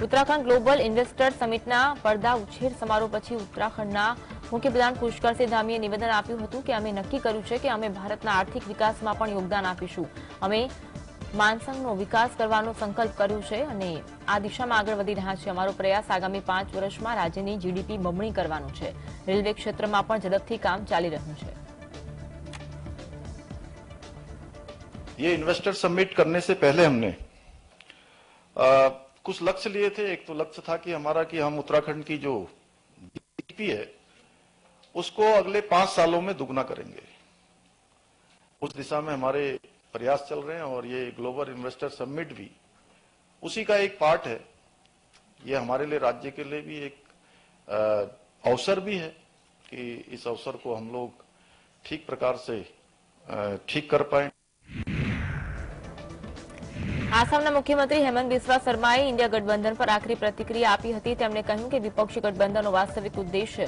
Uttarakhand global investor समिटना પડદા ઉછેર સમારોહ પછી ઉત્તરાખંડના મુખ્યપ્રધાન પુષ્કરસિંહ ધામીએ નિવેદન આપ્યું હતું કે અમે નક્કી કર્યું છે કે અમે ભારતના આર્થિક વિકાસમાં પણ યોગદાન આપીશું। અમે માનસંગનો વિકાસ કરવાનો સંકલ્પ કર્યો છે અને આ દિશામાં આગળ વધી રહ્યા છે। અમારો પ્રયાસ આગામી 5 વર્ષમાં રાજ્યની જીડીપી બમણી કરવાનો છે। રેલવે ક્ષેત્રમાં પણ ઝડપથી કામ ચાલી રહ્યું છે। ये इन्वेस्टर समिट करने से पहले हमने कुछ लक्ष्य लिए थे। एक तो लक्ष्य था कि हमारा कि हम उत्तराखंड की जो जीडीपी है उसको अगले 5 सालों में दुगना करेंगे। उस दिशा में हमारे प्रयास चल रहे हैं और ये ग्लोबल इन्वेस्टर समिट भी उसी का एक पार्ट है। ये हमारे लिए, राज्य के लिए भी एक अवसर भी है कि इस अवसर को हम लोग ठीक प्रकार से ठीक कर पाए। આસામના મુખ્યમંત્રી હેમંત બિસ્વા શર્માએ ઇન્ડિયા ગઠબંધન પર આકરી પ્રતિક્રિયા આપી હતી। તેમણે કહ્યું કે વિપક્ષી ગઠબંધનનો વાસ્તવિક ઉદ્દેશ્ય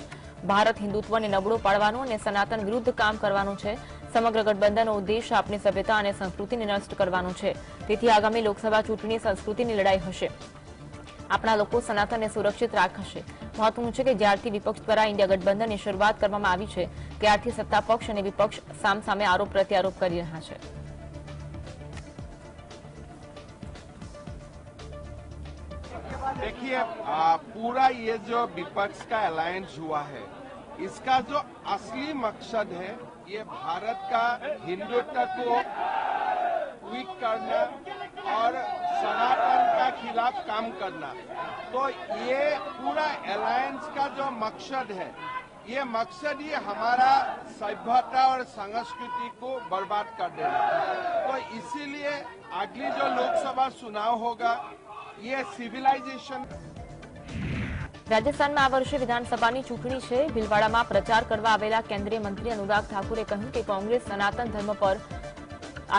ભારત હિન્દુત્વને નબળો પાડવાનો અને સનાતન વિરુદ્ધ કામ કરવાનું છે। સમગ્ર ગઠબંધનનો ઉદ્દેશ્ય આપણી સભ્યતા અને સંસ્કૃતિને નષ્ટ કરવાનો છે। તેથી આગામી લોકસભા ચૂંટણી સંસ્કૃતિની લડાઈ હશે। આપણા લોકો સનાતનને સુરક્ષિત રાખશે। મહત્વનું છે કે જ્યારથી વિપક્ષ દ્વારા ઇન્ડિયા ગઠબંધનની શરૂઆત કરવામાં આવી છે ત્યારથી સત્તા પક્ષ અને વિપક્ષ સામસામે આરોપ પ્રત્યારોપ કરી રહ્યા છે। देखिए, पूरा ये जो विपक्ष का अलायंस हुआ है, इसका जो असली मकसद है ये भारत का हिंदुत्व को वीक करना और सनातन का खिलाफ काम करना। तो ये पूरा अलायंस का जो मकसद है, ये मकसद ये हमारा सभ्यता और संस्कृति को बर्बाद कर देना। तो इसीलिए अगली जो लोकसभा चुनाव होगा ये सिविलाइजेशन। રાજસ્થાનમાં આ વર્ષે વિધાનસભાની ચૂંટણી છે। ભીલવાડામાં પ્રચાર કરવા આવેલા કેન્દ્રીય મંત્રી અનુરાગ ઠાકુરે કહ્યું કે કોંગ્રેસ સનાતન ધર્મ પર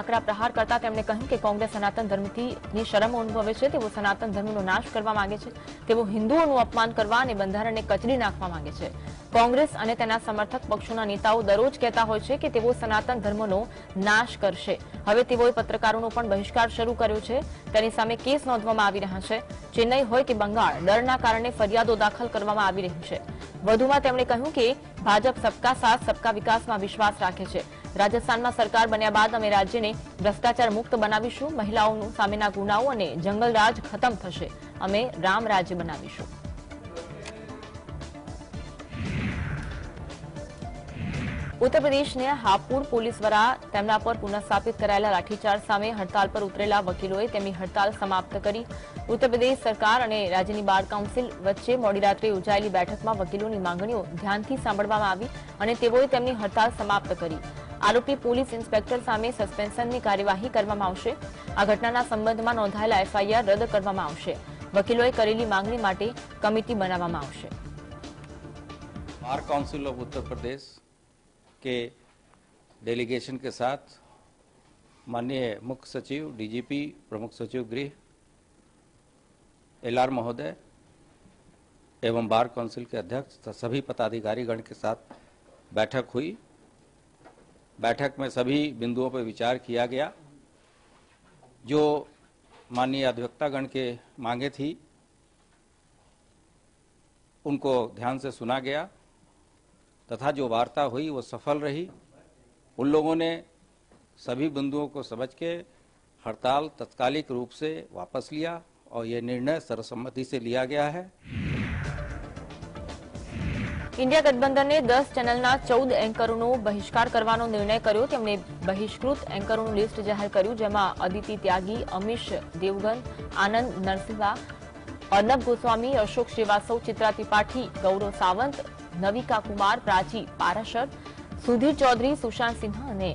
આકરા પ્રહાર કરતા તેમણે કહ્યું કે કોંગ્રેસ સનાતન ધર્મથી શરમ અનુભવે છે। તેઓ સનાતન ધર્મનો નાશ કરવા માંગે છે। તેઓ હિન્દુઓનું અપમાન કરવા અને બંધારણને કચડી નાખવા માંગે છે। કોંગ્રેસ અને તેના સમર્થક પક્ષોના નેતાઓ દરરોજ કહેતા હોય છે કે તેઓ સનાતન ધર્મનો નાશ કરશે। હવે તેઓએ પત્રકારોનો પણ બહિષ્કાર શરૂ કર્યો છે। તેની સામે કેસ નોંધવામાં આવી રહ્યા છે। ચેન્નઈ હોય કે બંગાળ, ડરના કારણે ફરિયાદો દાખલ કરવામાં આવી રહી છે। વધુમાં તેમણે કહ્યું કે ભાજપ સબકા સાથ સબકા વિકાસમાં વિશ્વાસ રાખે છે। રાજસ્થાનમાં સરકાર બન્યા બાદ અમે રાજ્યને ભ્રષ્ટાચાર મુક્ત બનાવીશું। મહિલાઓ સામેના ગુનાઓ અને જંગલરાજ ખતમ થશે। અમે રામ રાજ્ય બનાવીશું। ઉત્તર પ્રદેશને હાપુડ પોલીસ દ્વારા તેમના પર પુનઃસ્થાપિત કરાયેલા લાઠીચાર્જ સામે હડતાલ પર ઉતરેલા વકીલોએ તેમની હડતાલ સમાપ્ત કરી। ઉત્તર પ્રદેશ સરકાર અને રાજ્યની બાર કાઉન્સિલ વચ્ચે મોડી રાત્રે યોજાયેલી બેઠકમાં વકીલોની માંગણીઓ ધ્યાનથી સાંભળવામાં આવી અને તેઓએ તેમની હડતાલ સમાપ્ત કરી। આરોપી પોલીસ ઇન્સ્પેક્ટર સામે સસ્પેન્શનની કાર્યવાહી કરવામાં આવશે। આ ઘટનાના સંબંધમાં નોંધાયેલા એફઆઈઆર રદ કરવામાં આવશે। વકીલોએ કરેલી માંગણી માટે કમિટી બનાવવામાં આવશે। Bar council of Uttar Pradesh के डेलीगेशन के साथ माननीय मुख्य सचिव, डीजीपी, प्रमुख सचिव गृह, एलआर महोदय एवं बार काउंसिल के अध्यक्ष तथा सभी पदाधिकारीगण के साथ बैठक हुई। बैठक में सभी बिंदुओं पर विचार किया गया। जो माननीय अधिवक्तागण के मांगे थी उनको ध्यान से सुना गया तथा जो वार्ता हुई वो सफल रही। उन लोगों ने सभी बिंदुओं को समझ के हड़ताल तत्कालिक रूप से वापस लिया और ये निर्णय सर्वसम्मति से लिया गया है। इंडिया गठबंधने 10 चैनलना 14 एंकरोनो बहिष्कार करवानो निर्णय कर्यो। તેમણે બહિષ્કૃત એન્કરોનું લિસ્ટ જાહેર કર્યું, જેમાં અદિતિ ત્યાગી, અમીશ દેવગન, આનંદ નરસિંહા, अर्नब गोस्वामी, अशोक श्रीवास्तव, चित्रा त्रिपाठी, गौरव सावंत, नविका कुमार, प्राची पाराशर, सुधीर चौधरी, सुशांत सिन्हा અને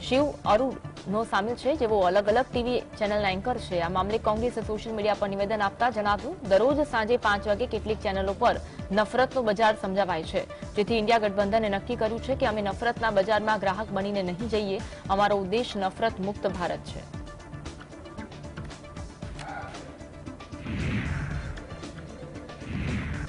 શિવ અરુણનો સામેલ છે, જેઓ અલગ અલગ ટીવી ચેનલના એન્કર છે। આ મામલે કોંગ્રેસે સોશિયલ મીડિયા પર નિવેદન આપતા જણાવ્યું, દરરોજ સાંજે 5 વાગે કેટલીક ચેનલો પર નફરતનો બજાર સમજાવાય છે, જેથી ઇન્ડિયા ગઠબંધને નક્કી કર્યું છે કે અમે નફરતના બજારમાં ગ્રાહક બનીને નહીં જઈએ। અમારો ઉદ્દેશ નફરત મુક્ત ભારત છે।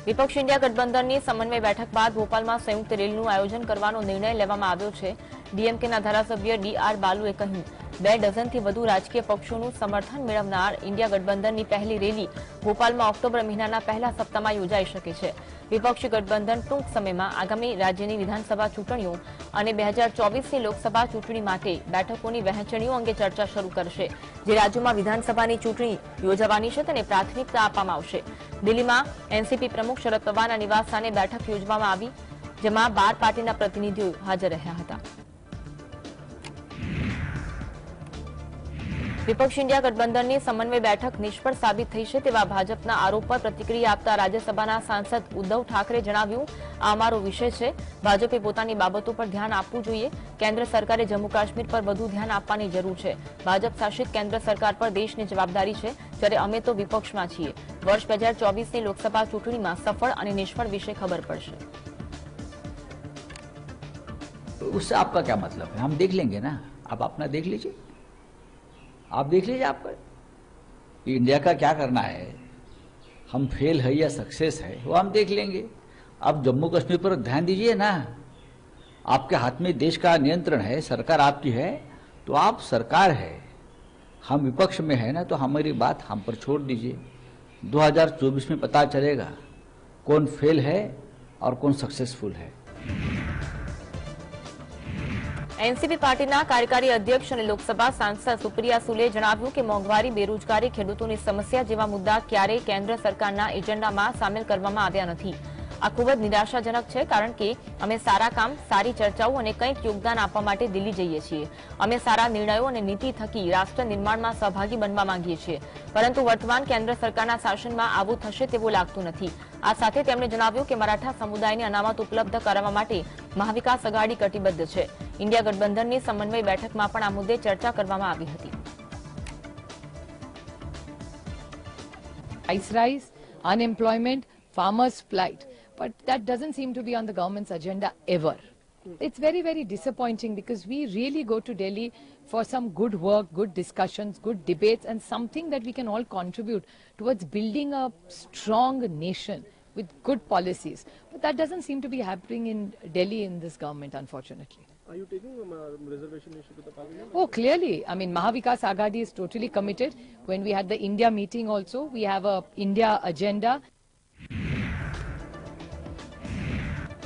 વિપક્ષ ઇન્ડિયા ગઠબંધનની સમન્વય બેઠક બાદ ભોપાલમાં સંયુક્ત રેલીનું આયોજન કરવાનો નિર્ણય લેવામાં આવ્યો છે। ડીએમકેના ધારાસભ્ય ડીઆર બાલુએ કહ્યું, 2 ડઝનથી વધુ રાજકીય પક્ષોનું સમર્થન મેળવનાર ઇન્ડિયા ગઠબંધનની પહેલી રેલી ભોપાલમાં ઓક્ટોબર મહિનાના પહેલા સપ્તાહમાં યોજાઈ શકે છે. વિપક્ષી ગઠબંધન ટૂંક સમયમાં આગામી રાજ્યની વિધાનસભા ચૂંટણીઓ અને 2024ની લોકસભા ચૂંટણી માટે બેઠકોની વહેંચણીઓ અંગે ચર્ચા શરૂ કરશે. જે રાજ્યોમાં વિધાનસભાની ચૂંટણી યોજાવાની છે તેને પ્રાથમિકતા આપવામાં આવશે. દિલ્હીમાં એનસીપી પ્રમુખ શરદ પવારના નિવાસસ્થાને બેઠક યોજવામાં આવી, જેમાં 12 પાર્ટીના પ્રતિનિધિઓ હાજર રહ્યા હતા. વિપક્ષ ઇન્ડિયા ગઠબંધનની સમન્વય બેઠક નિષ્ફળ સાબિત થઈ છે તેવા ભાજપના આરોપ પર પ્રતિક્રિયા આપતા રાજ્યસભાના સાંસદ ઉદ્ધવ ઠાકરે જણાવ્યું, આ અમારો વિષય છે. ભાજપે પોતાની બાબતો પર ધ્યાન આપવું જોઈએ. કેન્દ્ર સરકારે જમ્મુ કાશ્મીર પર વધુ ધ્યાન આપવાની જરૂર છે. ભાજપ શાસિત કેન્દ્ર સરકાર પર દેશની જવાબદારી છે, જ્યારે અમે તો વિપક્ષમાં છીએ. વર્ષ 2024ની લોકસભા ચૂંટણીમાં સફળ અને નિષ્ફળ વિશે ખબર પડશે. उससे आपका क्या मतलब है? हम देख लेंगे ना, आप अपना देख लीजिए, आप देख लीजिए आपका इंडिया का क्या करना है, हम फेल है या सक्सेस है वो हम देख लेंगे. आप जम्मू कश्मीर पर ध्यान दीजिए ना, आपके हाथ में देश का नियंत्रण है, सरकार आपकी है, तो आप सरकार है, हम विपक्ष में है ना, तो हमारी बात हम पर छोड़ दीजिए. 2024 में पता चलेगा कौन फेल है और कौन सक्सेसफुल है. एनसीपी पार्टीના કાર્યકારી અધ્યક્ષ અને લોકસભા સાંસદ સુપ્રિયા સુલેએ જણાવ્યું કે મોંઘવારી, બેરોજગારી, ખેડૂતોની સમસ્યા જેવા મુદ્દા ક્યારેય કેન્દ્ર સરકારના એજન્ડામાં સામેલ કરવામાં આવ્યા નથી. આ ખૂબ જ નિરાશાજનક છે, કારણ કે અમે સારા કામ, સારી ચર્ચાઓ અને કંઈક યોગદાન આપવા માટે દિલ્હી જઈએ છીએ. અમે સારા નિર્ણયો અને નીતિ થકી રાષ્ટ્ર નિર્માણમાં સહભાગી બનવા માંગીએ છીએ, પરંતુ વર્તમાન કેન્દ્ર સરકારના શાસનમાં આવું થશે તેવું લાગતું નથી. આ સાથે તેમણે જણાવ્યું કે મરાઠા સમુદાયને અનામત ઉપલબ્ધ કરાવવા માટે મહાવિકાસ અઘાડી કટિબદ્ધ છે. ઇન્ડિયા ગઠબંધનની સમન્વય બેઠકમાં પણ આ મુદ્દે ચર્ચા કરવામાં આવી હતી. Price rise, unemployment, farmers' plight. But that doesn't seem to be on the government's agenda ever. It's very, very disappointing because we really go to Delhi for some good work, good discussions, good debates, and something that we can all contribute towards building a strong nation with good policies. But that doesn't seem to be happening in Delhi in this government, unfortunately. Are you taking reservation issue to the parliament? Oh, clearly. I mean, Mahavikas Aghadi is totally committed. When we had the India meeting also, we have a India agenda.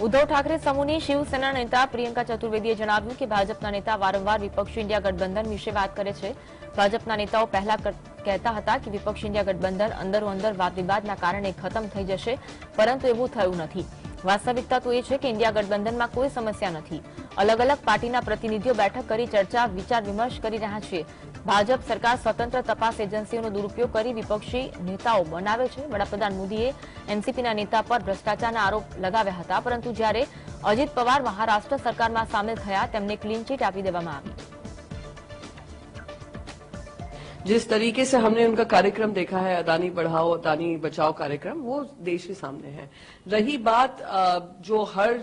Uddhav Thackeray સમૂહની શિવસેના નેતા પ્રિયંકા ચતુર્વેદીએ જણાવ્યું કે ભાજપના નેતા વારંવાર વિપક્ષી India ગઠબંધન વિશે વાત કરે છે. ભાજપના નેતાઓ પહેલા કહેતા હતા કે વિપક્ષી ઇન્ડિયા ગઠબંધન અંદરો અંદર વાદ વિવાદના કારણે ખતમ થઈ જશે, પરંતુ એવું થયું નથી. વાસ્તવિકતા તો એ છે કે ઇન્ડિયા ગઠબંધનમાં કોઈ સમસ્યા નથી. અલગ અલગ પાર્ટીના પ્રતિનિધિઓ બેઠક કરી ચર્ચા, વિચાર વિમર્શ કરી રહ્યા છે. ભાજપ સરકાર સ્વતંત્ર તપાસ એજન્સીઓનો દુરુપયોગ કરી વિપક્ષી નેતાઓ બનાવે છે. વડાપ્રધાન મોદીએ એનસીપીના નેતા પર ભ્રષ્ટાચારના આરોપ લગાવ્યા હતા, પરંતુ જ્યારે અજીત પવાર મહારાષ્ટ્ર સરકારમાં સામેલ થયા તેમને ક્લીન ચીટ આપી દેવામાં આવી. जिस तरीके से हमने उनका कार्यक्रम देखा है, अदानी बढ़ाओ अदानी बचाओ कार्यक्रम, वो देश के सामने है. रही बात जो हर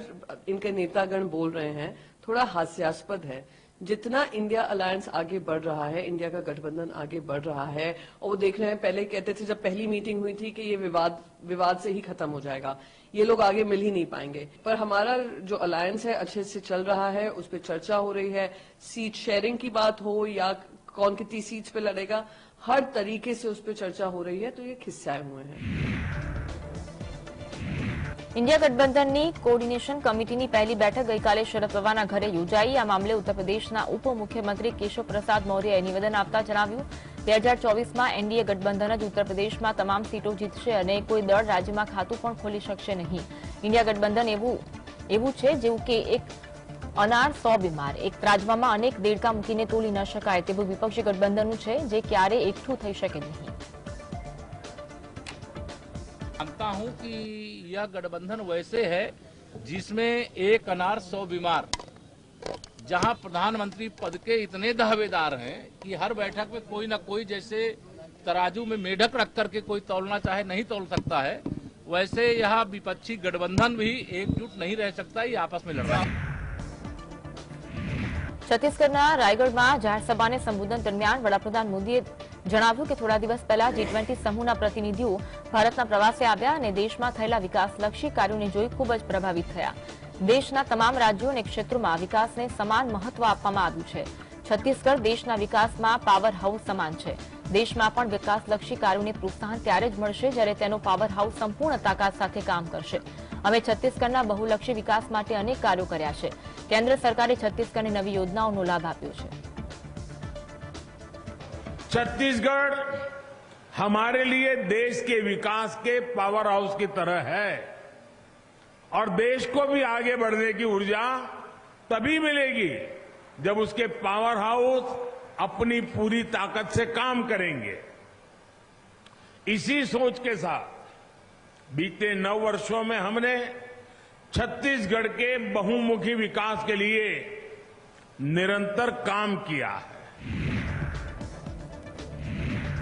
इनके नेतागण बोल रहे हैं, थोड़ा हास्यास्पद है. जितना इंडिया अलायंस आगे बढ़ रहा है, इंडिया का गठबंधन आगे बढ़ रहा है, और वो देख रहे हैं, पहले कहते थे जब पहली मीटिंग हुई थी कि ये विवाद से ही खत्म हो जाएगा, ये लोग आगे मिल ही नहीं पाएंगे. पर हमारा जो अलायंस है अच्छे से चल रहा है, उस पर चर्चा हो रही है. सीट शेयरिंग की बात हो या कौन कितनी सीट्स पे लड़ेगा, हर तरीके से उस पर चर्चा हो रही है, तो ये खिस्साए हुए हैं. ઇન્ડિયા ગઠબંધનની કોઓર્ડિનેશન કમિટીની પહેલી બેઠક ગઈકાલે શરદ પવારના ઘરે યોજાઈ. આ મામલે ઉત્તર પ્રદેશના ઉપમુખ્યમંત્રી કેશવ પ્રસાદ મૌર્યએ નિવેદન આપતા જણાવ્યું, 2024માં એનડીએ ગઠબંધન જ ઉત્તર પ્રદેશમાં તમામ સીટો જીતશે અને કોઈ દળ રાજ્યમાં ખાતું પણ ખોલી શકશે નહીં. ઇન્ડિયા ગઠબંધન એવું છે જેવું કે એક અનાર 100 બીમાર, એક ત્રાજવામાં અનેક દેડકા મૂકીને તોલી ન શકાય તેવું વિપક્ષી ગઠબંધનનું છે, જે ક્યારે એકઠું થઈ શકે નહીં. मानता हूं कि यह गठबंधन वैसे है जिसमें एक अनार 100 बीमार, जहां प्रधानमंत्री पद के इतने दावेदार हैं कि हर बैठक में कोई ना कोई जैसे तराजू में मेढक रख करके कोई तौलना चाहे नहीं तौल सकता है, वैसे यह विपक्षी गठबंधन भी एकजुट नहीं रह सकता, ये आपस में लड़ रहा है. છત્તીસગઢના રાયગઢમાં જાહેર સભાને સંબોધન દરમિયાન વડાપ્રધાન મોદીએ જણાવ્યું કે થોડા દિવસ પહેલા G20 સમૂહના પ્રતિનિધિઓ ભારતના પ્રવાસે આવ્યા અને દેશમાં થયેલા વિકાસલક્ષી કાર્યોને જોઈ ખૂબ જ પ્રભાવિત થયા. દેશના તમામ રાજ્યો અને ક્ષેત્રોમાં વિકાસને સમાન મહત્વ આપવામાં આવ્યું છે. છત્તીસગઢ દેશના વિકાસમાં પાવર હાઉસ સમાન છે. દેશમાં પણ વિકાસલક્ષી કાર્યોને પ્રોત્સાહન ત્યારે જ મળશે જ્યારે તેનો પાવર હાઉસ સંપૂર્ણ તાકાત સાથે કામ કરશે. અમે છત્તીસગઢના બહુલક્ષી વિકાસ માટે અનેક કાર્યો કર્યા છે. કેન્દ્ર સરકારે છત્તીસગઢને નવી યોજનાઓનો લાભ આપ્યો છે. छत्तीसगढ़ हमारे लिए देश के विकास के पावर हाउस की तरह है और देश को भी आगे बढ़ने की ऊर्जा तभी मिलेगी जब उसके पावर हाउस अपनी पूरी ताकत से काम करेंगे. इसी सोच के साथ बीते 9 वर्षों में हमने छत्तीसगढ़ के बहुमुखी विकास के लिए निरंतर काम किया है.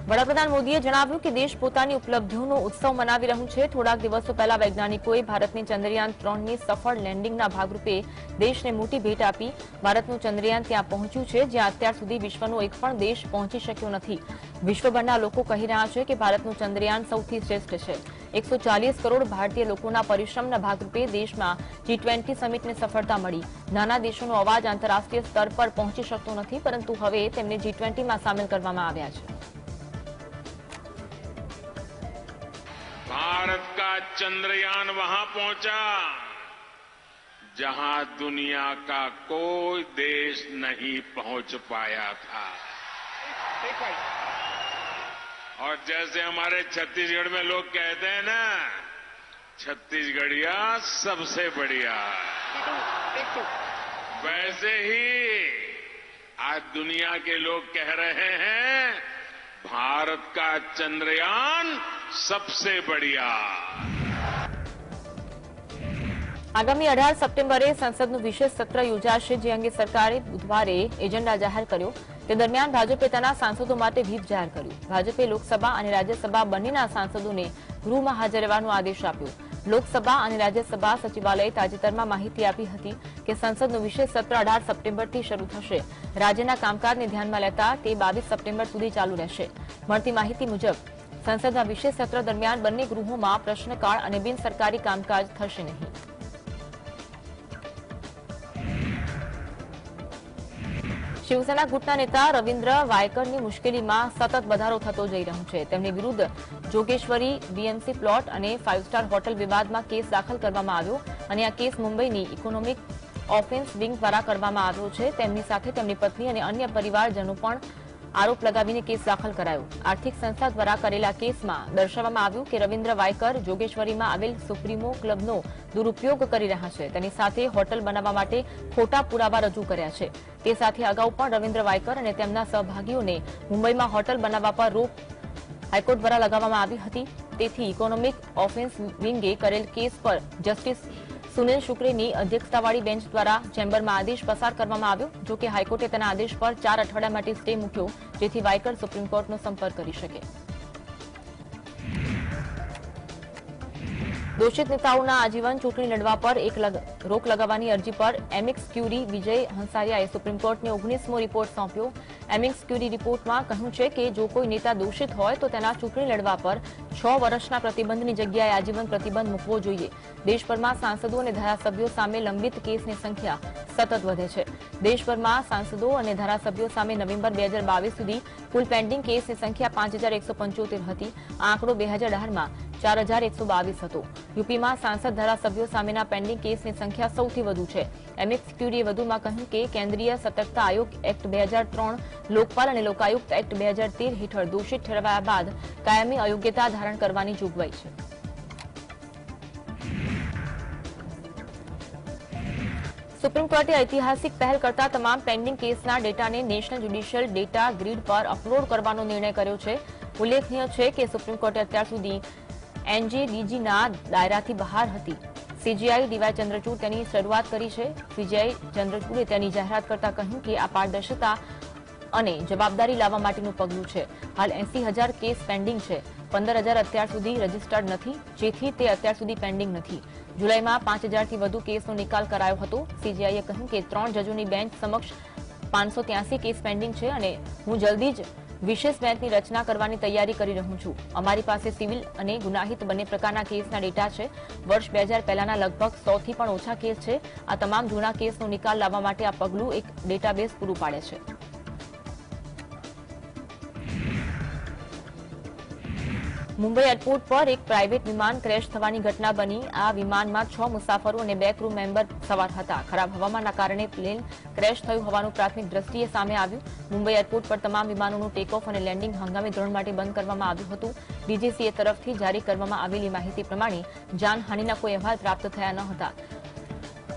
વડાપ્રધાન મોદીએ જણાવ્યું કે દેશ પોતાની ઉપલબ્ધિઓનો ઉત્સવ મનાવી રહ્યું છે. થોડાક દિવસો પહેલા વૈજ્ઞાનિકોએ ભારતની ચંદ્રયાન 3ની સફળ લેન્ડિંગના ભાગરૂપે દેશને મોટી ભેટ આપી. ભારતનું ચંદ્રયાન ત્યાં પહોંચ્યું છે જ્યાં અત્યાર સુધી વિશ્વનો એક પણ દેશ પહોંચી શક્યો નથી. વિશ્વભરના લોકો કહી રહ્યા છે કે ભારતનું ચંદ્રયાન સૌથી શ્રેષ્ઠ છે. 140 કરોડ ભારતીય લોકોના પરિશ્રમના ભાગરૂપે દેશમાં G20 સમિટને સફળતા મળી. નાના દેશોનો અવાજ આંતરરાષ્ટ્રીય સ્તર પર પહોંચી શકતો નથી, પરંતુ હવે તેમને G20માં સામેલ કરવામાં આવ્યા છે. भारत का चंद्रयान वहां पहुंचा जहां दुनिया का कोई देश नहीं पहुंच पाया था. और जैसे हमारे छत्तीसगढ़ में लोग कहते हैं ना, छत्तीसगढ़िया सबसे बढ़िया, वैसे ही आज दुनिया के लोग कह रहे हैं भारत का चंद्रयान सबसे बढ़िया. આગામી 18 સપ્ટેમ્બરે સંસદનું વિશેષ સત્ર યોજાશે, જે અંગે સરકારે બુધવારે એજન્ડા જાહેર કર્યો. તે દરમિયાન ભાજપે તેના સાંસદો માટે વ્હીપ જાહેર કર્યું. ભાજપે લોકસભા અને રાજ્યસભા બંનેના સાંસદોને ગૃહમાં હાજર રહેવાનો આદેશ આપ્યો. લોકસભા અને રાજ્યસભા સચિવાલયે તાજેતરમાં માહિતી આપી હતી કે સંસદનું વિશેષ સત્ર 18 સપ્ટેમ્બરથી શરૂ થશે. રાજ્યના કામકાજને ધ્યાનમાં લેતા તે 22 સપ્ટેમ્બર સુધી ચાલુ રહેશે. મળતી માહિતી મુજબ સંસદના વિશેષ સત્ર દરમિયાન બંને ગૃહોમાં પ્રશ્નકાળ અને બિન સરકારી કામકાજ થશે નહીં. શિવસેના ગુટના નેતા રવિન્દ્ર વાયકરની મુશ્કેલીમાં સતત વધારો થતો જઈ રહ્યો છે. તેમની વિરુદ્ધ જોગેશ્વરી બીએમસી પ્લોટ અને 5 સ્ટાર હોટલ વિવાદમાં કેસ દાખલ કરવામાં આવ્યો અને આ કેસ મુંબઈની ઇકોનોમિક ઓફેન્સ વિંગ દ્વારા કરવામાં આવ્યો છે. તેમની સાથે તેમની પત્ની અને અન્ય પરિવારજનો પણ આરોપ લગાવીને કેસ દાખલ કરાયો. આર્થિક સંસ્થા દ્વારા કરેલા કેસમાં દર્શાવવામાં આવ્યું કે રવિન્દ્ર વાયકર જોગેશ્વરીમાં આવેલ સુપ્રીમો ક્લબનો દુરુપયોગ કરી રહ્યા છે. તેની સાથે હોટલ બનાવવા માટે ખોટા પુરાવા રજૂ કર્યા છે. તે સાથે અગાઉ પણ રવિન્દ્ર વાયકર અને તેમના સહભાગીઓને મુંબઈમાં હોટલ બનાવવા પર રોક હાઈકોર્ટ દ્વારા લગાવવામાં આવી હતી. તેથી ઇકોનોમિક ઓફેન્સ વિંગે કરેલ કેસ પર જસ્ટિસ સુનિલ શુક્રેની અધ્યક્ષતાવાળી બેન્ચ દ્વારા ચેમ્બરમાં આદેશ પસાર કરવામાં આવ્યો. જો કે હાઈકોર્ટે તેના આદેશ પર 4 અઠવાડિયા માટે સ્ટે મૂક્યો, જેથી વાયકર સુપ્રીમ કોર્ટનો સંપર્ક કરી શકે. દોષિત નેતાઓના આજીવન ચૂંટણી લડવા પર રોક લગાવવાની અરજી પર એમિક્સ ક્યુરી વિજય હંસારિયાએ સુપ્રીમ કોર્ટને 19મો રિપોર્ટ સોંપ્યો. એમિક્સ ક્યુરી રિપોર્ટમાં કહ્યું છે કે જો કોઈ નેતા દોષિત હોય તો તેના ચૂંટણી લડવા પર 6 વર્ષના પ્રતિબંધની જગ્યાએ આજીવન પ્રતિબંધ મૂકવો જોઈએ. દેશભરમાં સાંસદો અને ધારાસભ્યો સામે લંબિત કેસની સંખ્યા સતત વધે છે. દેશભરમાં સાંસદો અને ધારાસભ્યો સામે નવેમ્બર 2022 સુધી કુલ પેન્ડિંગ કેસની સંખ્યા 5175 હતી. આ આંકડો 2018માં 4122 હતો. યુપીમાં સાંસદ ધારાસભ્યો સામેના પેન્ડિંગ કેસની સંખ્યા સૌથી વધુ છે. એમિક્સ ક્યુરીએ વધુમાં કહ્યું કે કેન્દ્રીય સતર્કતા આયોગ એક્ટ 2003, લોકપાલ અને લોકાયુક્ત એક્ટ 2013 હેઠળ દોષિત ઠેરવાયા બાદ કાયમી અયોગ્યતા ધારણ કરવાની જોગવાઈ છે. સુપ્રીમ કોર્ટે ઐતિહાસિક પહેલ કરતા તમામ પેન્ડિંગ કેસના ડેટાને નેશનલ જ્યુડિશિયલ ડેટા ગ્રીડ પર અપલોડ કરવાનો નિર્ણય કર્યો છે. ઉલ્લેખનીય છે કે સુપ્રીમ કોર્ટે અત્યાર સુધી એનજેડીજીના દાયરાથી બહાર હતી. સીજીઆઈ ડીવાય ચંદ્રચૂડ તેની શરૂઆત કરી છે. સીજીઆઈ ચંદ્રચૂડે તેની જાહેરાત કરતા કહ્યું કે આ પારદર્શિતા અને જવાબદારી લાવવા માટેનું પગલું છે. હાલ 80,000 કેસ પેન્ડિંગ છે. 15,000 અત્યાર સુધી રજીસ્ટર્ડ નથી, જેથી તે અત્યાર સુધી પેન્ડિંગ નથી. જુલાઈમાં 5,000થી વધુ કેસનો નિકાલ કરાયો હતો. સીજીઆઈએ કહ્યું કે 3 જજોની બેન્ચ સમક્ષ 583 કેસ પેન્ડિંગ છે અને હું જલ્દી જ વિશેષ બેન્ચની રચના કરવાની તૈયારી કરી રહ્યું છું. અમારી પાસે સિવિલ અને ગુનાહિત બંને પ્રકારના કેસના ડેટા છે. વર્ષ 2000 પહેલાના લગભગ 100થી પણ ઓછા કેસ છે. આ તમામ જૂના કેસનો નિકાલ લાવવા માટે આ પગલું એક ડેટાબેઝ પૂરું પાડે છે. મુંબઈ એરપોર્ટ પર એક પ્રાઇવેટ વિમાન ક્રેશ થવાની ઘટના બની। આ વિમાનમાં 6 મુસાફરો અને 2 ક્રૂ મેમ્બર સવાર હતા। ખરાબ હવામાનના કારણે પ્લેન ક્રેશ થયું હોવાનું પ્રાથમિક દ્રષ્ટિએ સામે આવ્યું। મુંબઈ એરપોર્ટ પર તમામ વિમાનોનું ટેક ઓફ અને લેન્ડિંગ હંગામી ધોરણ માટે બંધ કરવામાં આવ્યું હતું। ડીજીસીએ તરફથી જારી કરવામાં આવેલી માહિતી પ્રમાણે જાનહાનિના કોઈ અહેવાલ પ્રાપ્ત થયા ન હતા।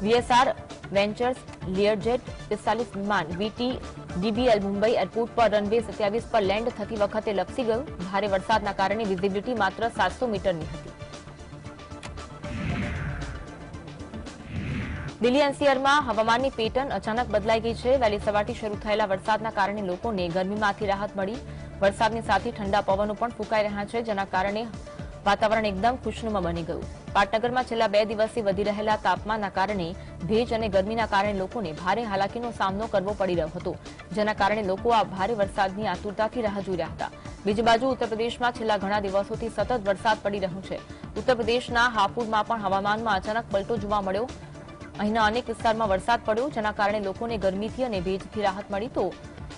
વીએસઆર વેન્ચર્સ લિયરજેટ 45 વિમાન વીટી ડીબીએલ મુંબઈ એરપોર્ટ પર રનવે 27 પર લેન્ડ થતી વખતે લપસી ગયું। ભારે વરસાદના કારણે વિઝિબિલિટી માત્ર 700 મીટરની હતી। દિલ્હી એનસીઆરમાં હવામાનની પેટર્ન અચાનક બદલાઈ ગઈ છે। વહેલી સવારથી શરૂ થયેલા વરસાદના કારણે લોકોને ગરમીમાંથી રાહત મળી। વરસાદની સાથે ઠંડા પવનો પણ ફૂંકાઈ રહ્યા છે, જેના કારણે વાતાવરણ એકદમ ખુશનુમા બની ગયું। પાટનગરમાં છેલ્લા 2 દિવસથી વધી રહેલા તાપમાનના કારણે ભેજ અને ગરમીના કારણે લોકોને ભારે હાલાકીનો સામનો કરવો પડી રહ્યો હતો, જેના કારણે લોકો આ ભારે વરસાદની આતુરતાથી રાહ જોઈ રહ્યા હતા। બીજી બાજુ ઉત્તર પ્રદેશમાં છેલ્લા ઘણા દિવસોથી સતત વરસાદ પડી રહ્યો છે। ઉત્તર પ્રદેશના હાપુડમાં પણ હવામાનમાં અચાનક પલટો જોવા મળ્યો। અહીંના અનેક વિસ્તારમાં વરસાદ પડ્યો, જેના કારણે લોકોને ગરમીથી અને ભેજથી રાહત મળી। તો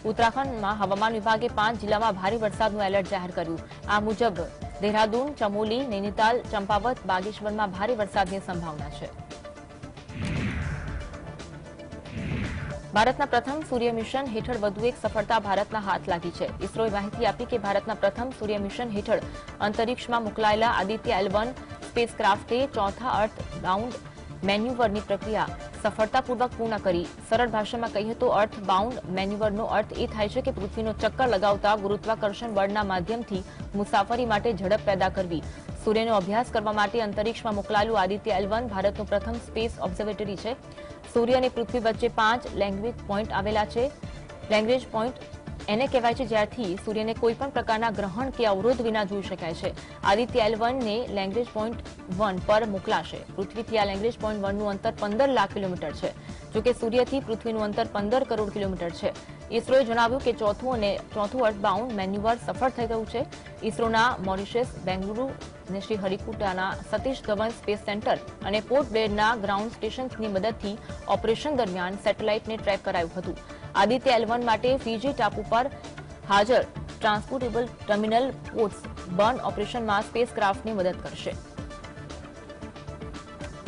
ઉત્તરાખંડમાં હવામાન વિભાગે 5 જિલ્લામાં ભારે વરસાદનું એલર્ટ જાહેર કર્યું। આ મુજબ દેહરાદૂન, ચમોલી, નૈનીતાલ, ચંપાવત, બાગેશ્વરમાં ભારે વરસાદની સંભાવના છે। ભારતના પ્રથમ સૂર્ય મિશન હેઠળ વધુ એક સફળતા ભારતના હાથ લાગી છે। ઇસરોએ માહિતી આપી કે ભારતના પ્રથમ સૂર્ય મિશન હેઠળ અંતરિક્ષમાં મોકલાયેલા આદિત્ય L1 સ્પેસક્રાફ્ટે ચોથા અર્થ બાઉન્ડ મેન્યુવરની પ્રક્રિયા સફળતાપૂર્વક પૂર્ણ કરી। સરળ ભાષામાં કહીએ તો અર્થ બાઉન્ડ મેન્યુવરનો અર્થ એ થાય છે કે પૃથ્વીનો ચક્કર લગાવતા ગુરુત્વાકર્ષણ બળના માધ્યમથી મુસાફરી માટે ઝડપ પેદા કરવી। સૂર્યનો અભ્યાસ કરવા માટે અંતરિક્ષમાં મોકલાયેલું આદિત્ય L1 ભારતનું પ્રથમ સ્પેસ ઓબ્ઝર્વેટરી છે। સૂર્ય અને પૃથ્વી વચ્ચે 5 લેંગ્વેજ પોઈન્ટ આવેલા છે। લેંગ્વેજ પોઈન્ટ એને કહેવાય છે જ્યારથી સૂર્યને કોઈપણ પ્રકારના ગ્રહણ કે અવરોધ વિના જોઈ શકાય છે। આદિત્ય L1 ને લેંગ્વેજ પોઈન્ટ 1 પર મોકલાશે। પૃથ્વીથી આ લેંગ્વેજ પોઈન્ટ 1 નું અંતર 15 લાખ કિલોમીટર છે, જોકે સૂર્યથી પૃથ્વીનું અંતર 15 કરોડ કિલોમીટર છે। ઇસરોએ જણાવ્યું કે ચોથું અર્થબાઉન્ડ મેન્યુવર સફળ થઈ ગયું છે। ઇસરોના મોરિશિયસ, બેંગલુરુ અને શ્રીહરિકોટાના સતીશ ધવન સ્પેસ સેન્ટર અને પોર્ટ બ્લેરના ગ્રાઉન્ડ સ્ટેશન્સની મદદથી ઓપરેશન દરમિયાન સેટેલાઇટને ટ્રેક કરાયું હતું। આદિત્ય L1 માટે ફીજી ટાપુ પર હાજર ટ્રાન્સપોર્ટેબલ ટર્મિનલ પોર્ટ્સ બર્ન ઓપરેશનમાં સ્પેસક્રાફ્ટની મદદ કરશે।